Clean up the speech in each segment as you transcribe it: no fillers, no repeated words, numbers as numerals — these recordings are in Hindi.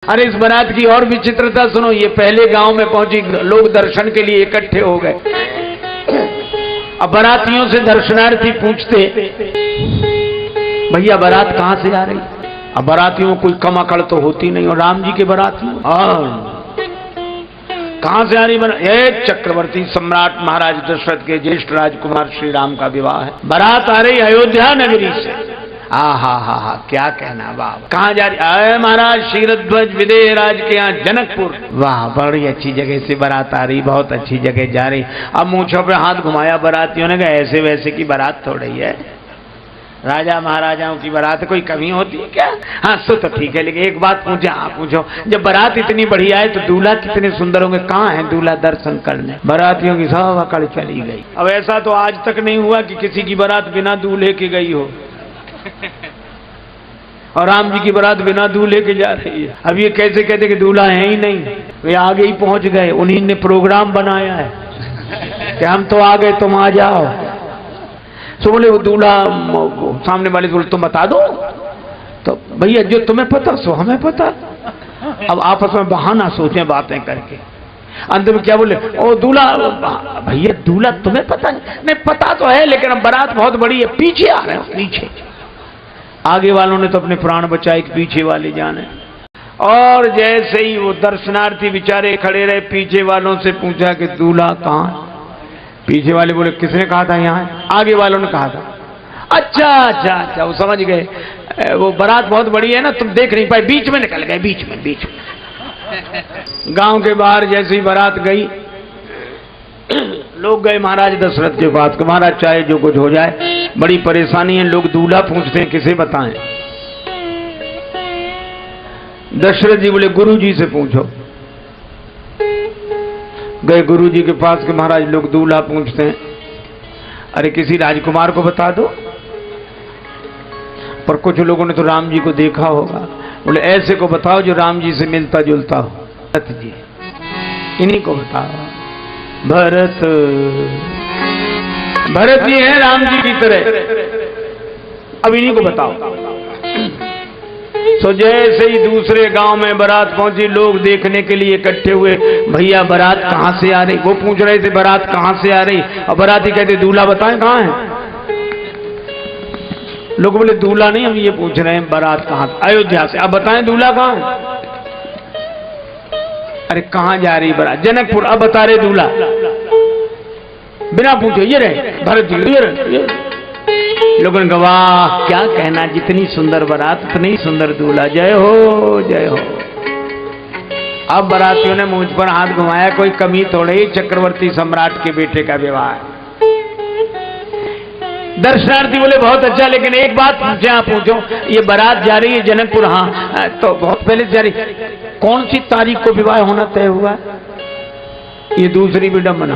अरे इस बारात की और विचित्रता सुनो। ये पहले गांव में पहुंची, लोग दर्शन के लिए इकट्ठे हो गए। अब बारातियों से दर्शनार्थी पूछते, भैया बारात कहां से आ रही? अब बारातियों कोई कम अकड़ तो होती नहीं, और राम जी के बारातियों कहां से आ रही? ये चक्रवर्ती सम्राट महाराज दशरथ के ज्येष्ठ राजकुमार श्री राम का विवाह है। बारात आ रही अयोध्या नगरी से। हा क्या कहना बाबा। कहां जा रही? अरे महाराज क्षीरध्वज विदेह राज के यहाँ जनकपुर। वाह, बड़ी अच्छी जगह से बारात आ रही, बहुत अच्छी जगह जा रही। अब मूंछों पे हाथ घुमाया बारातियों ने, कहा ऐसे वैसे की बारात थोड़ी है, राजा महाराजाओं की बारात कोई कमी होती है क्या? हाँ सो तो ठीक है, लेकिन एक बात पूछे, आप पूछो, जब बारात इतनी बढ़िया है तो दूल्हा कितने सुंदर होंगे? कहाँ है दूल्हा दर्शन करने? बारातियों की सब अकड़ चली गई। अब ऐसा तो आज तक नहीं हुआ कि किसी की बारात बिना दूल्हे के गई हो, और राम जी की बारात बिना दूल्हे के जा रही है। अब ये कैसे कहते कि दूल्हा है ही नहीं? वे आगे ही पहुंच गए, उन्हीं ने प्रोग्राम बनाया है कि हम तो आ गए, तुम आ जाओ। सो बोले वो दूल्हा, सामने वाले बोले तुम बता दो। तो भैया जो तुम्हें पता सो हमें पता। अब आपस में बहाना सोचें बातें करके। अंत में क्या बोले? ओ दूल्हा, भैया दूल्हा तुम्हें पता नहीं? पता तो है, लेकिन अब बारात बहुत बड़ी है, पीछे आ रहे हो। पीछे आगे वालों ने तो अपने प्राण बचाए, पीछे वाले जाने। और जैसे ही वो दर्शनार्थी बेचारे खड़े रहे, पीछे वालों से पूछा कि दूल्हा कहाँ? पीछे वाले बोले किसने कहा था यहाँ? आगे वालों ने कहा था। अच्छा, वो समझ गए, वो बारात बहुत बड़ी है ना, तुम देख नहीं पाए, बीच में निकल गए, बीच में। गांव के बाहर जैसे ही बारात गई, लोग गए महाराज दशरथ के पास, महाराज चाहे जो कुछ हो जाए, बड़ी परेशानी है। लोग दूल्हा पूछते हैं, किसे बताएं? दशरथ जी बोले गुरु जी से पूछो। गए गुरु जी के पास के, महाराज लोग दूल्हा पूछते हैं। अरे किसी राजकुमार को बता दो। पर कुछ लोगों ने तो राम जी को देखा होगा। बोले ऐसे को बताओ जो राम जी से मिलता जुलता हो। भरत जी, इन्हीं को बताओ। भरत जी हैं राम जी की तरह, अब इन्हीं को बताओ। तो जैसे ही दूसरे गांव में बारात पहुंची, लोग देखने के लिए इकट्ठे हुए। भैया बारात कहां से आ रही? वो पूछ रहे थे बारात कहां से आ रही, और बाराती कहते दूल्हा बताएं कहां है। लोग बोले दूल्हा नहीं, हम ये पूछ रहे हैं बारात कहां? अयोध्या से। अब बताएं दूल्हा कहां है? अरे कहां जा रही बारात? जनकपुर। अब बता रहे दूल्हा, बिना पूछे ये रहे भरत जी, ये रहे। लोगों ने गवाह क्या कहना, जितनी सुंदर बारात उतनी ही सुंदर दूल्हा। जय हो जय हो। अब बारातियों ने मुझ पर हाथ घुमाया, कोई कमी थोड़े ही, चक्रवर्ती सम्राट के बेटे का विवाह है। दर्शनार्थी बोले बहुत अच्छा, लेकिन एक बात पूछे, आप पूछो, ये बारात जा रही है जनकपुर? हाँ तो बहुत पहले जा रही। कौन सी तारीख को विवाह होना तय हुआ? ये दूसरी विडंबना,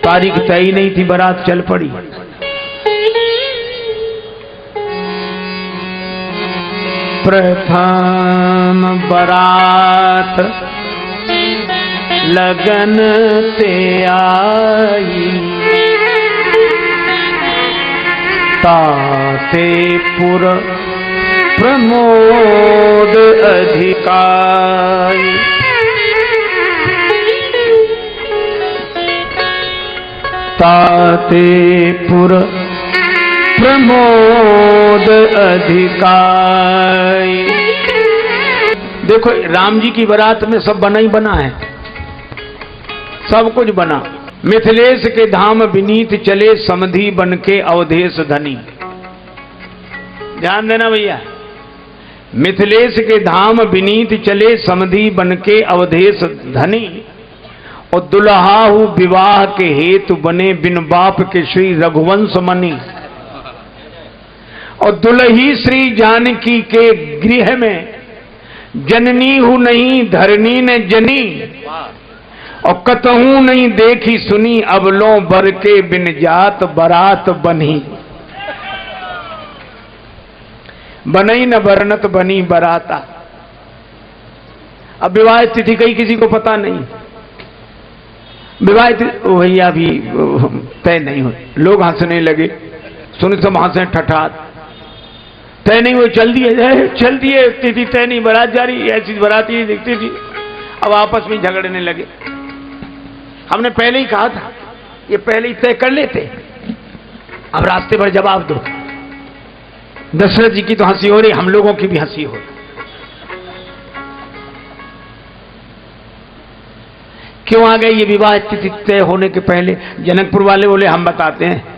तारीख तय ही नहीं थी, बारात चल पड़ी। प्रथम बारात लगन ते आई, ताते पुर प्रमोद अधिकारी। ताते पुर प्रमोद अधिकारी। देखो राम जी की बारात में सब बना ही बना है, सब कुछ बना। मिथिलेश के धाम विनीत चले, समधि बन के अवधेश धनी। ध्यान देना भैया, मिथिलेश के धाम विनीत चले, समधि बन के अवधेश धनी। और दुल्हाहु विवाह के हेतु बने, बिन बाप के श्री रघुवंश मनी। और दुल्ही श्री जानकी के गृह में, जननी हूं नहीं धरनी ने जनी। और कतहू नहीं देखी सुनी, अब लो बर के बिन जात बारात बनी। बनई न बरनत बनी बराता। अब विवाह तिथि कहीं किसी को पता नहीं, विवाह भैया भी तय नहीं हुई। लोग हंसने लगे, सुन सब हंसे ठठात। तय नहीं, वो चल दिए तिथि तय नहीं, बारात जा रही, ऐसी बारात ही दिखती थी। अब आपस में झगड़ने लगे। हमने पहले ही कहा था, ये पहले ही तय कर लेते, अब रास्ते पर जवाब दो। दशरथ जी की तो हंसी हो रही, हम लोगों की भी हंसी हो रही। क्यों आ गए ये विवाह तिथि तय होने के पहले? जनकपुर वाले बोले हम बताते हैं।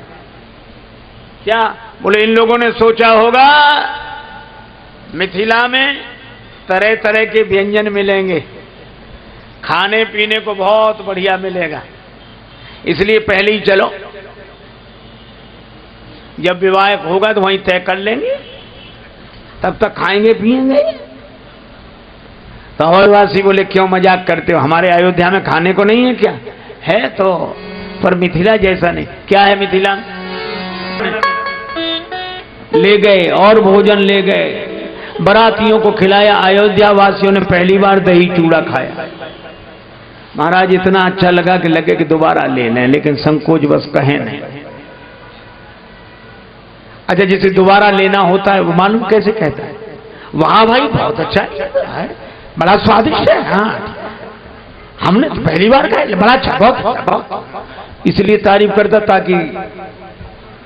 क्या बोले? इन लोगों ने सोचा होगा मिथिला में तरह तरह के व्यंजन मिलेंगे, खाने पीने को बहुत बढ़िया मिलेगा, इसलिए पहले ही चलो, जब विवाह होगा तो वहीं तय कर लेंगे, तब तक खाएंगे पिएंगे। तो अवधवासी बोले क्यों मजाक करते हो, हमारे अयोध्या में खाने को नहीं है क्या? है तो, पर मिथिला जैसा नहीं। क्या है मिथिला? ले गए और भोजन ले गए, बरातियों को खिलाया। अयोध्या वासियों ने पहली बार दही चूड़ा खाया। महाराज इतना अच्छा लगा कि लगे कि दोबारा ले लें, लेकिन संकोच बस कहे नहीं। अच्छा, जिसे दोबारा लेना होता है वो मालूम कैसे कहता है, वहां भाई बहुत अच्छा है, बड़ा स्वादिष्ट है, हाँ हमने तो पहली बार खाया, बड़ा अच्छा, बहुत। इसलिए तारीफ करता ताकि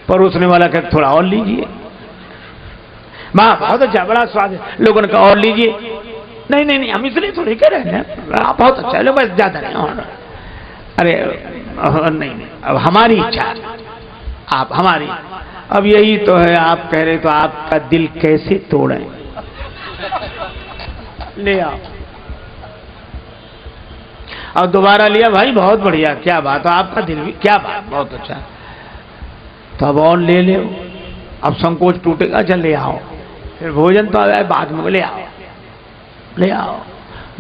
परोसने वाला कहता थोड़ा और लीजिए, माँ बहुत अच्छा, बड़ा स्वादिष्ट। लोगों ने कहा और लीजिए, नहीं हम इसलिए थोड़ी कह रहे हैं, बहुत अच्छा, लो बस ज्यादा नहीं। और अरे नहीं, अब हमारी इच्छा, आप हमारी, अब यही तो है, आप कह रहे तो आपका दिल कैसे तोड़े, ले आओ। और दोबारा लिया, भाई बहुत बढ़िया, क्या बात है, आपका दिल भी, क्या बात, बहुत अच्छा। तो अब और ले लो, अब संकोच टूटेगा, चल ले आओ। फिर भोजन तो आया बाद में, ले आओ ले आओ।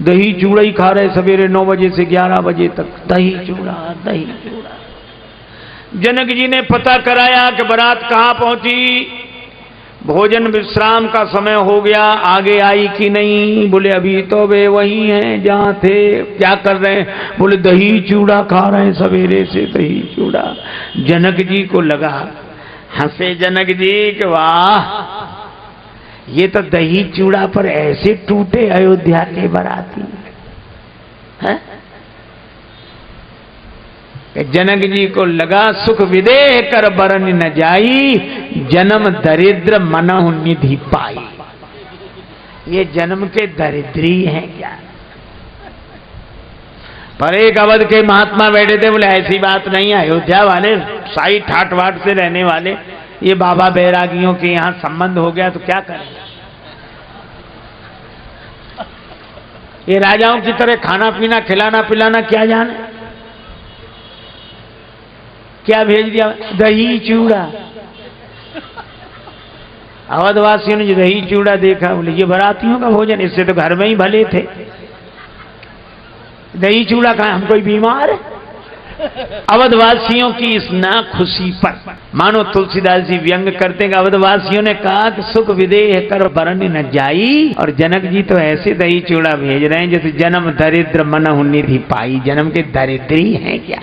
दही चूड़ा ही खा रहे सवेरे 9 बजे से 11 बजे तक, दही चूड़ा। जनक जी ने पता कराया कि बारात कहां पहुंची, भोजन विश्राम का समय हो गया, आगे आई कि नहीं? बोले अभी तो वे वही हैं जहां थे। क्या कर रहे हैं? बोले दही चूड़ा खा रहे हैं, सवेरे से दही चूड़ा। जनक जी को लगा, हंसे जनक जी कि वाह, ये तो दही चूड़ा पर ऐसे टूटे अयोध्या के बाराती हैं। जनक जी को लगा, सुख विदेह कर बरन न जाई, जन्म दरिद्र मनहु निधि पाई। ये जन्म के दरिद्री हैं क्या? पर एक अवध के महात्मा बैठे थे, बोले ऐसी बात नहीं है, अयोध्या वाले साई ठाट वाट से रहने वाले, ये बाबा बैरागियों के यहां संबंध हो गया तो क्या करें? ये राजाओं की तरह खाना पीना खिलाना पिलाना क्या जाने, क्या भेज दिया? दही चूड़ा। अवधवासियों ने जो दही चूड़ा देखा, बोले ये बारातियों का भोजन, इससे तो घर में ही भले थे, दही चूड़ा खाए, हम कोई बीमार है? अवधवासियों की इस ना खुशी पर मानो तुलसीदास जी व्यंग करते हैं। अवधवासियों ने कहा कि सुख विदेह कर बरन न जाई, और जनक जी तो ऐसे दही चूड़ा भेज रहे हैं जैसे जन्म दरिद्र मनहु निधि पाई, जन्म के दरिद्री हैं क्या?